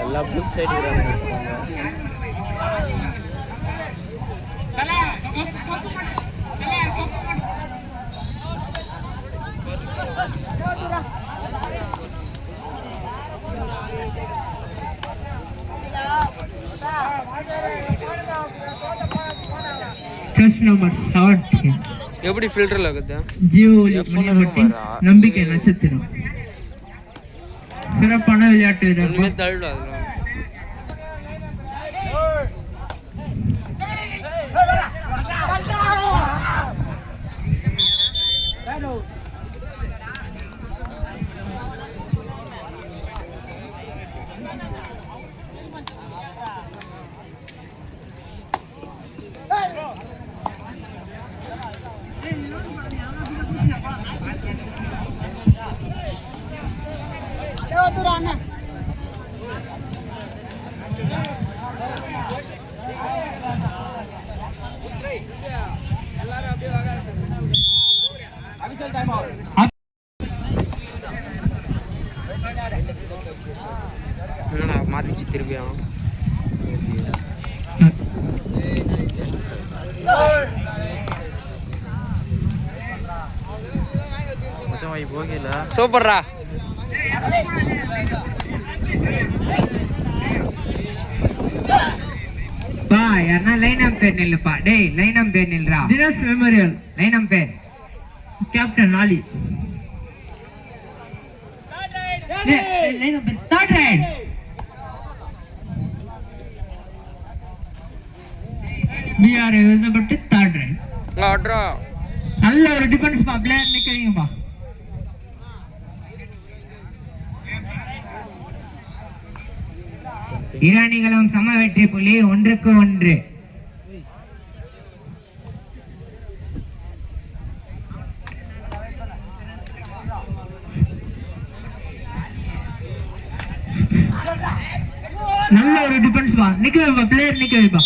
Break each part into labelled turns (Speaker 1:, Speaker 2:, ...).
Speaker 1: எல்லாம் பூஸ்ட் ஆயிடுறாங்க.
Speaker 2: நம்பர் 17
Speaker 3: எப்படி ஃபில்டர்ல இருக்குது
Speaker 2: ஜியோ நம்பிக்கை நட்சத்திரம் சிறப்பான விளையாட்டு வீரர்
Speaker 3: தள்ளுடா மாத்திச்சு திரும்பியா
Speaker 1: போகல
Speaker 3: சூப்பர்ரா
Speaker 2: பா யாரனா லைன் அம்பையர் நில்லுப்பா டேய் லைன் அம்பையர் நில்றா Dinesh memorial line umpire captain ஆலி line umpire third right P எழுதப்பட்டு தேர்ட் ரைட்
Speaker 3: ஆட்ரா
Speaker 2: நல்ல ஒரு டிஃபென்ஸ் பா பிளேயர் நிக்கிறீங்கப்பா ஈரானிகளும் சம வெற்றி புள்ளி 1-1 நல்ல ஒரு டிஃபென்ஸ் பா நிக்க வைப்பா பிளேயர் நிக்க வைப்பா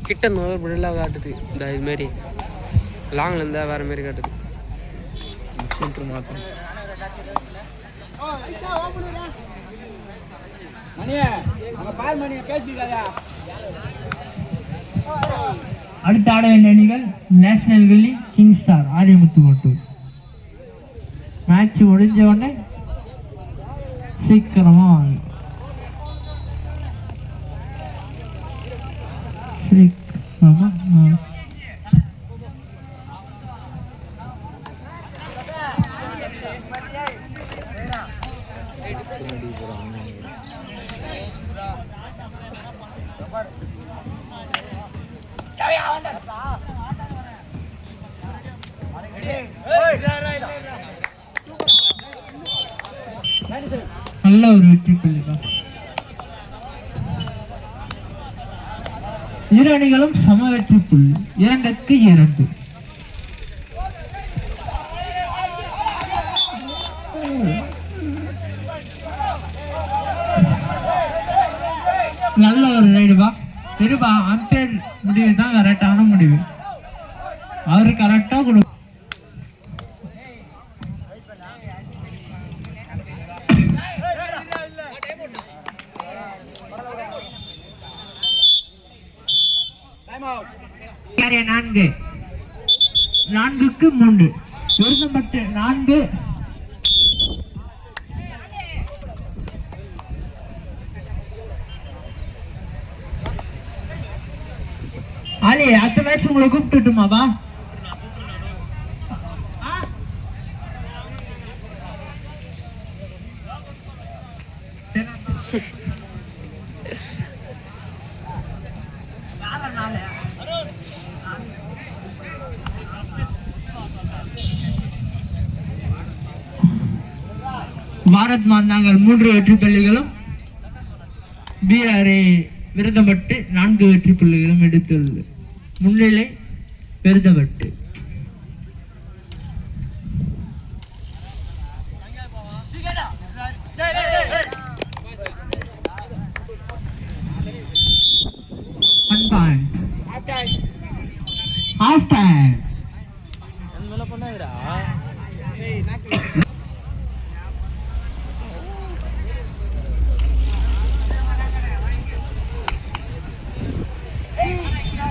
Speaker 3: கிட்ட நோர் பிடிலாம் காட்டுது இந்த இது மாதிரி லாங்ல இருந்தா வேற மாதிரி காட்டுது
Speaker 1: சென்டர் மாத்தம்
Speaker 2: அடுத்த ஆட வேண்டிய அணிகள் நேஷனல் கில்லி king star Adimuthu Kottur match முடிஞ்ச உடனே சீக்கிரமா வாங்க சீக்கிரமா நல்ல ஒரு வெற்றி புள்ளிதான் இரு அணிகளும் சம வெற்றி புள்ளி 2-2 நல்ல ஒரு ரைடுபா இருபா அம்பேர் முடிவு தான் கரெக்டான முடிவு அவரு கரெக்டா கொடு நான்கு 4-3 எழுதப்பட்டு 4 ஆலி அடுத்த மேட்ச் உங்களை கூப்பிட்டுட்டுமாப்பா பாரத் மாந்தாங்கள் 3 வெற்றி புள்ளிகளும் பிஆர்ஏ விருதப்பட்டு 4 வெற்றி புள்ளிகளும் எடுத்துள்ளது முன்னிலை விருதப்பட்டு ஹாஃப் டைம்.
Speaker 1: என் மேல பண்ணாதடா.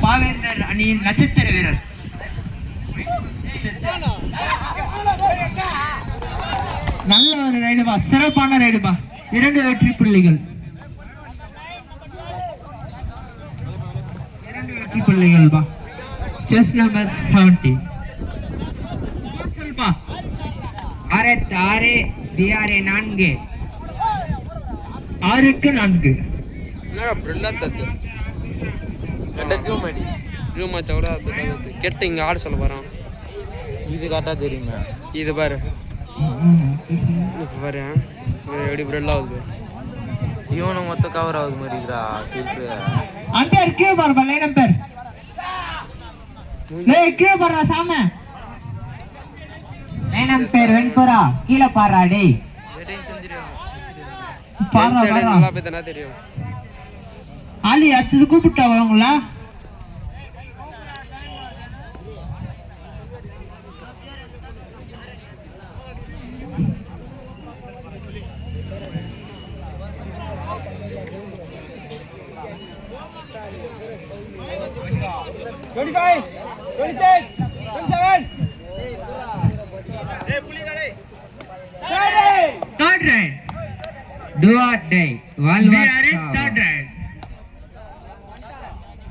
Speaker 2: பாவேந்தர் அணியின் நட்சத்திர வீரர் நல்ல ஒரு ரைடுபா, சிறப்பான ரைடுபா. 2 வெற்றி புள்ளிகள். 2 வெற்றி புள்ளிகள் பா. செஸ் நம்பர் 70 பா. 6 டிஆர்ஏ 4 6க்கு 4.
Speaker 3: என்னடா பிரெல்லா தத்து
Speaker 1: ஜூம் அடி.
Speaker 3: ஜூம் ஆச்சா கூட அது தத்து கெட்ட இங்கே ஆட சொல்ல போகிறான்.
Speaker 1: இது கரெக்டாக தெரியுமே.
Speaker 3: இது பாரு, இப்போ பாரு எப்படி பிரெல்லா ஆகுது.
Speaker 1: இவனும் மொத்தம் கவர் ஆகுது மாதிரிடா.
Speaker 2: அம்பேர் கீழே பாருப்பா. லைன் அம்பேர் கீழே பாருடா சாம. லைன் அம்பேர் வெண்புறா கீழே பாருடா டேய்.
Speaker 3: நல்லா போய் தானே தெரியும்.
Speaker 2: ஆலி அடுத்தது கூப்பிட்டா வாங்களா? Third round. Do or die. Third round.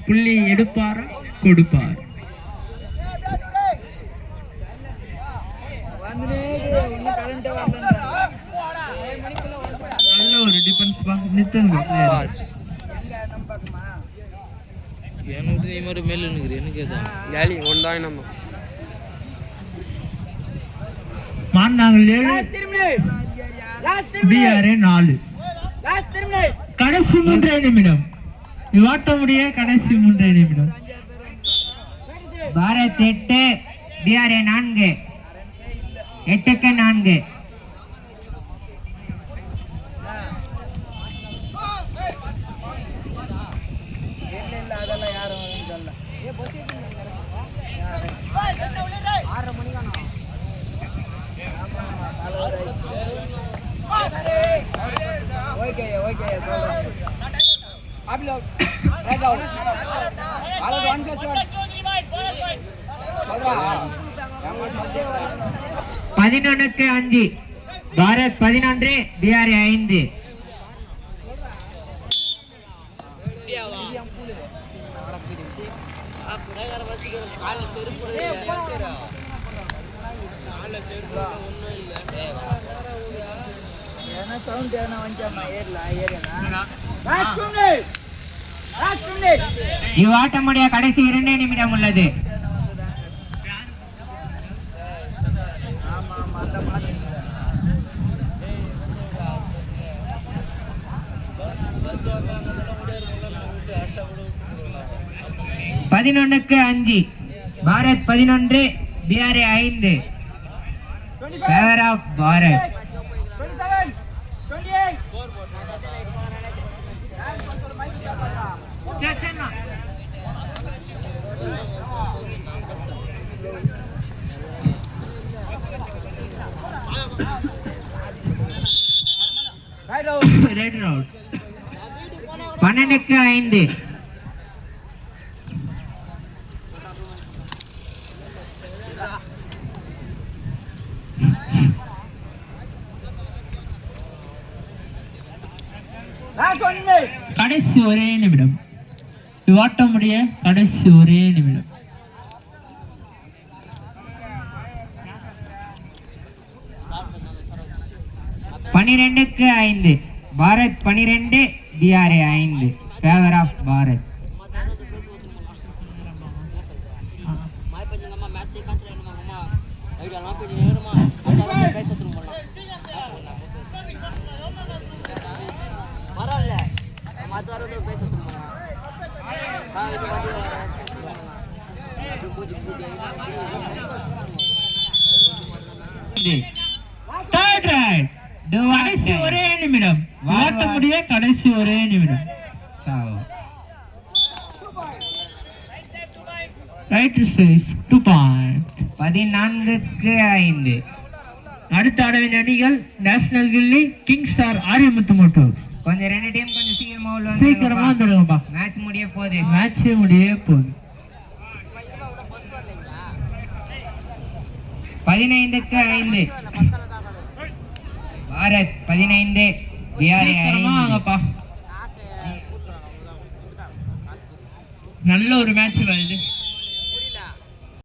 Speaker 2: புள்ளி எடுப்பாரா கொடுப்பார்? நல்ல ஒரு டிஃபென்ஸ் பா. நித்தன்
Speaker 1: எனக்கு நீ மாதிரி மேல நிக்கிற எனக்கு ஏதா
Speaker 3: கேலி ஒன்றாய் நம்ம
Speaker 2: மாண்டாங்கள் 7 டிஆர்ஏ 4. கடைசி 3 நிமிடம். இவாட்ட முடிய கடைசி 3 நிமிடம். பாரத் 8 டிஆர்ஏ 4 8க்கு 4. பதினொன்னுக்கு 5 பாரத் 11 டிஆர்ஏ 5. இவ்வாட்டமுடைய கடைசி 2 நிமிடம் உள்ளது. பதினொன்னுக்கு 5 Bharat 11 TRA 5. Favour of Bharat. Red round 12க்கு 5. கடைசி ஒரே நிமிடம். இவ்வாட்ட முடிய கடைசி ஒரே நிமிடம். பன்னிரெண்டுக்கு 5 Bharat 12 TRA 5. Favour of Bharat. Third round. கடைசி ஒரே நிமிடம். ஓட்ட முடிய கடைசி ஒரே நிமிடம். Right to save 2 point.
Speaker 4: 14-5.
Speaker 2: அடுத்த ஆட வேண்டிய அணிகள் நேஷனல் கில்லி கிங் ஸ்டார் ஆரியமுத்து மோட்டூர்.
Speaker 4: கொஞ்சம் 2 டீம் கொஞ்சம் சீக்கிரமா
Speaker 2: சீக்கிரமா வந்துடுங்கப்பா,
Speaker 4: மேட்ச் முடிய போகுது.
Speaker 2: மேட்ச் முடிய போகுது.
Speaker 4: 15-5. பாரத் 15, பிஆர்ஏ 5.
Speaker 2: நல்ல ஒரு மேட்ச் வருது.